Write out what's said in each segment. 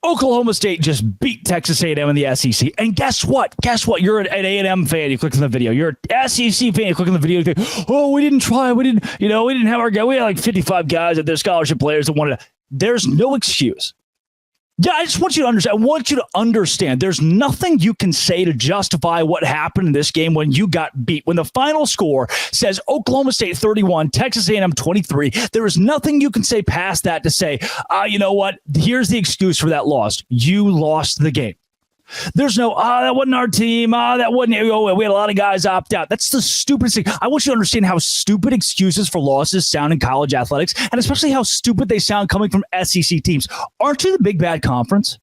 Oklahoma State just beat Texas A&M in the SEC. And guess what? You're an A&M fan. You click on the video. You're an SEC fan. You click on the video. You think, oh, we didn't try. We didn't have our guy. We had like 55 guys that they're scholarship players that wanted to. There's no excuse. Yeah, I just want you to understand. I want you to understand there's nothing you can say to justify what happened in this game when you got beat. When the final score says Oklahoma State 31, Texas A&M 23, there is nothing you can say past that to say, you know what? Here's the excuse for that loss. You lost the game. There's no, that wasn't our team. That wasn't, we had a lot of guys opt out. That's the stupidest thing. I want you to understand how stupid excuses for losses sound in college athletics, and especially how stupid they sound coming from SEC teams. Aren't you the big bad conference?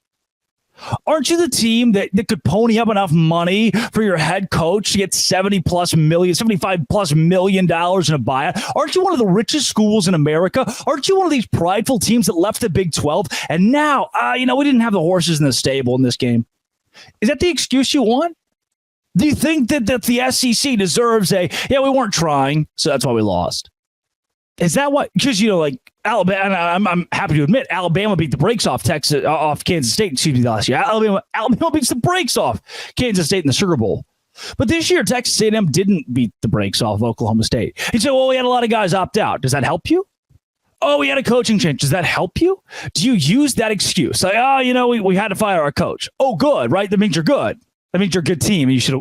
Aren't you the team that could pony up enough money for your head coach to get $75+ million in a buyout? Aren't you one of the richest schools in America? Aren't you one of these prideful teams that left the Big 12? And now, we didn't have the horses in the stable in this game. Is that the excuse you want? Do you think that the SEC deserves we weren't trying, so that's why we lost? Is that what? Because, Alabama, I'm happy to admit, Alabama beat the brakes off Kansas State, last year. Alabama beats the brakes off Kansas State in the Sugar Bowl. But this year, Texas A&M didn't beat the brakes off Oklahoma State. You say, well, we had a lot of guys opt out. Does that help you? Oh, we had a coaching change. Does that help you? Do you use that excuse? Like, we had to fire our coach. Oh, good, right? That means you're good. That means you're a good team. And you should,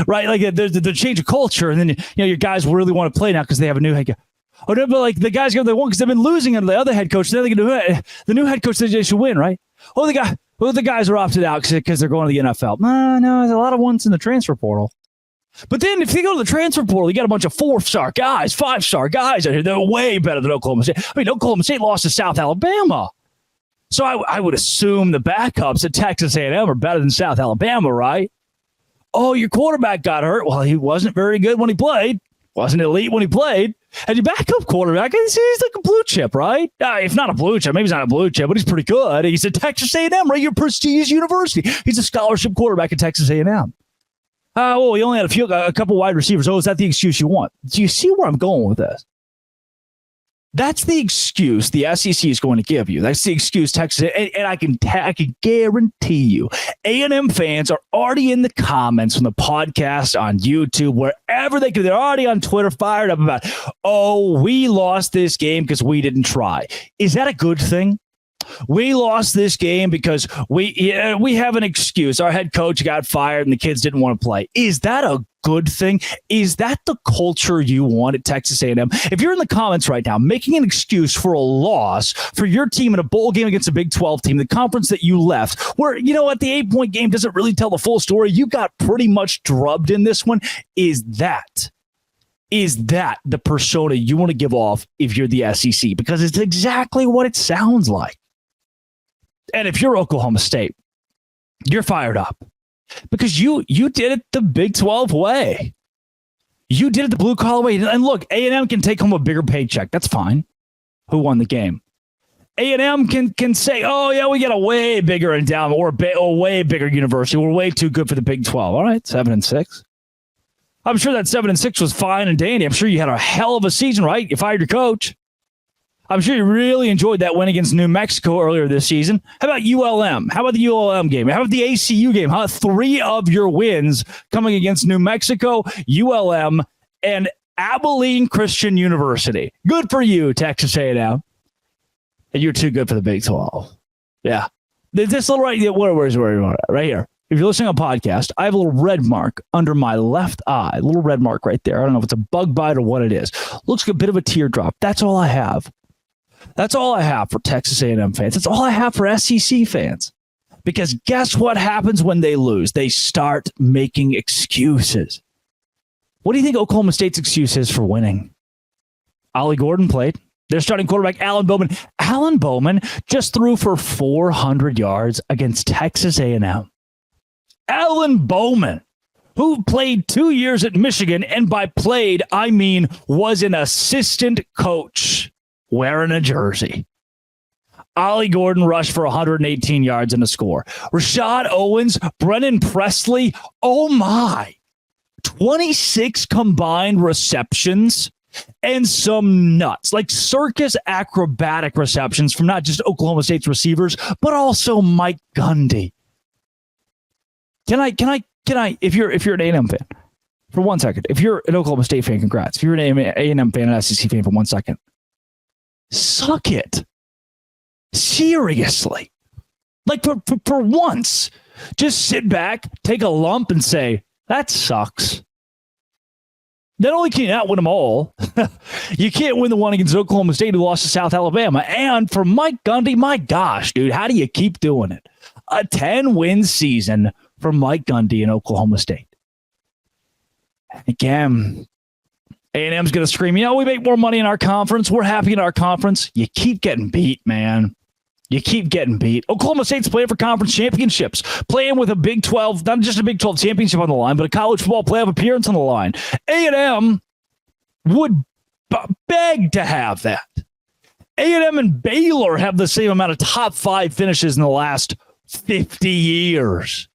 right? Like the change of culture. And then, your guys really want to play now because they have a new head coach. Oh, no, but like the guys go, they won because they've been losing under the other head coach. Then they can do it. The new head coach says they should win, right? Oh, the guys are opted out because they're going to the NFL. No, there's a lot of ones in the transfer portal. But then if you go to the transfer portal, you got a bunch of 4-star guys, 5-star guys out here. They're way better than Oklahoma State. I mean, Oklahoma State lost to South Alabama. So I would assume the backups at Texas A&M are better than South Alabama, right? Oh, your quarterback got hurt. Well, he wasn't very good when he played. Wasn't elite when he played. And your backup quarterback, he's like a blue chip, right? If not a blue chip, maybe he's not a blue chip, but he's pretty good. He's at Texas A&M, right? Your prestigious university. He's a scholarship quarterback at Texas A&M. We only had a couple wide receivers. Oh, is that the excuse you want? Do you see where I'm going with this? That's the excuse the SEC is going to give you. That's the excuse Texas, and I can guarantee you, A&M fans are already in the comments from the podcast on YouTube, wherever they can. They're already on Twitter, fired up about, oh, we lost this game because we didn't try. Is that a good thing? We lost this game because we have an excuse. Our head coach got fired and the kids didn't want to play. Is that a good thing? Is that the culture you want at Texas A&M? If you're in the comments right now making an excuse for a loss for your team in a bowl game against a Big 12 team, the conference that you left, where, the 8-point game doesn't really tell the full story. You got pretty much drubbed in this one. Is that the persona you want to give off if you're the SEC? Because it's exactly what it sounds like. And if you're Oklahoma State, you're fired up because you did it the Big 12 way. You did it the blue collar way. And look, A&M can take home a bigger paycheck. That's fine. Who won the game? A&M can say, oh, yeah, we get a way bigger endowment or a way bigger university. We're way too good for the Big 12. All right, 7-6. I'm sure that 7-6 was fine and dandy. I'm sure you had a hell of a season, right? You fired your coach. I'm sure you really enjoyed that win against New Mexico earlier this season. How about ULM? How about the ULM game? How about the ACU game? How about 3 of your wins coming against New Mexico, ULM, and Abilene Christian University? Good for you, Texas A&M. And you're too good for the Big 12. Yeah. This little right here. If you're listening on a podcast, I have a little red mark under my left eye. A little red mark right there. I don't know if it's a bug bite or what it is. Looks like a bit of a teardrop. That's all I have. That's all I have for Texas A&M fans. That's all I have for SEC fans. Because guess what happens when they lose? They start making excuses. What do you think Oklahoma State's excuse is for winning? Ollie Gordon played. Their starting quarterback, Alan Bowman. Alan Bowman just threw for 400 yards against Texas A&M. Alan Bowman, who played 2 years at Michigan, and by played, I mean was an assistant coach wearing a jersey. Ollie Gordon rushed for 118 yards and a score. Rashod Owens, Brennan Presley, oh my, 26 combined receptions and some nuts, like circus acrobatic receptions from not just Oklahoma State's receivers, but also Mike Gundy. Can I, if you're an A&M fan, for 1 second, if you're an Oklahoma State fan, congrats. If you're an A&M fan, an SEC fan for 1 second, suck it. Seriously. Like for once, just sit back, take a lump and say, that sucks. Not only can you not win them all, you can't win the one against Oklahoma State who lost to South Alabama. And for Mike Gundy, my gosh, dude, how do you keep doing it? A 10-win season for Mike Gundy in Oklahoma State. Again, A&M's going to scream, we make more money in our conference. We're happy in our conference. You keep getting beat, man. You keep getting beat. Oklahoma State's playing for conference championships, playing with a Big 12, not just a Big 12 championship on the line, but a college football playoff appearance on the line. A&M would beg to have that. A&M and Baylor have the same amount of top 5 finishes in the last 50 years.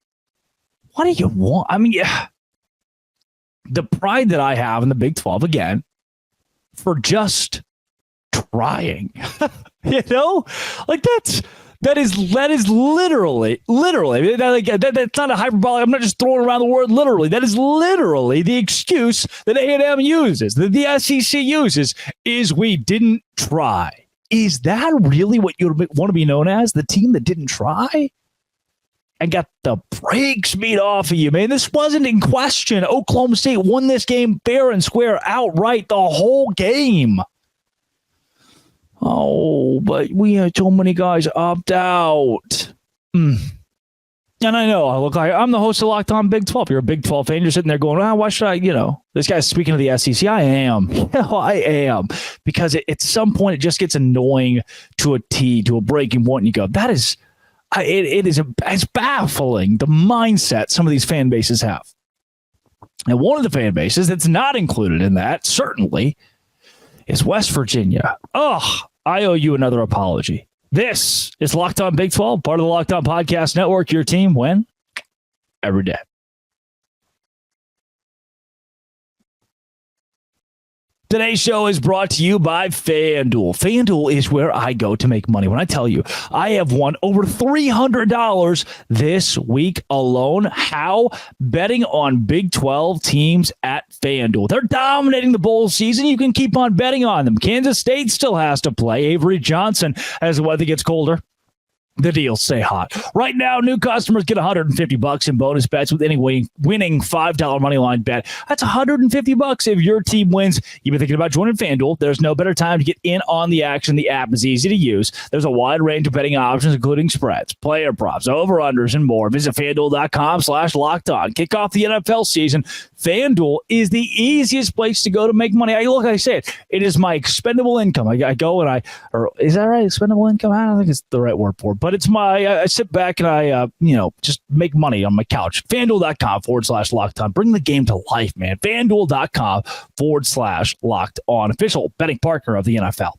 What do you want? I mean, the pride that I have in the Big 12, again, for just trying, like that is literally, that's not a hyperbolic. I'm not just throwing around the word literally. That is literally the excuse that A&M uses, that the SEC uses, is we didn't try. Is that really what you want to be known as? The team that didn't try? And got the brakes beat off of you, man. This wasn't in question. Oklahoma State won this game fair and square outright the whole game. Oh, but we had so many guys opt out. And I know I look like I'm the host of Locked On Big 12. You're a Big 12 fan. You're sitting there going, why should I, this guy's speaking of the SEC. I am. I am. Because at some point it just gets annoying to a T, to a breaking point. And you go, it's baffling the mindset some of these fan bases have. And one of the fan bases that's not included in that, certainly, is West Virginia. I owe you another apology. This is Locked On Big 12, part of the Locked On Podcast Network. Your team, when? Every day. Today's show is brought to you by FanDuel. FanDuel is where I go to make money. When I tell you, I have won over $300 this week alone. How? Betting on Big 12 teams at FanDuel. They're dominating the bowl season. You can keep on betting on them. Kansas State still has to play. Avery Johnson as the weather gets colder. The deals stay hot. Right now, new customers get $150 in bonus bets with any winning $5 money line bet. That's $150 if your team wins. You've been thinking about joining FanDuel. There's no better time to get in on the action. The app is easy to use. There's a wide range of betting options, including spreads, player props, over-unders, and more. Visit FanDuel.com/lockedon. Kick off the NFL season. FanDuel is the easiest place to go to make money. Like I said, it is my expendable income. I go and is that right? Expendable income? I don't think it's the right word for it, but it's I sit back and I just make money on my couch. FanDuel.com/locked-on. Bring the game to life, man. FanDuel.com/locked-on. Official betting partner of the NFL.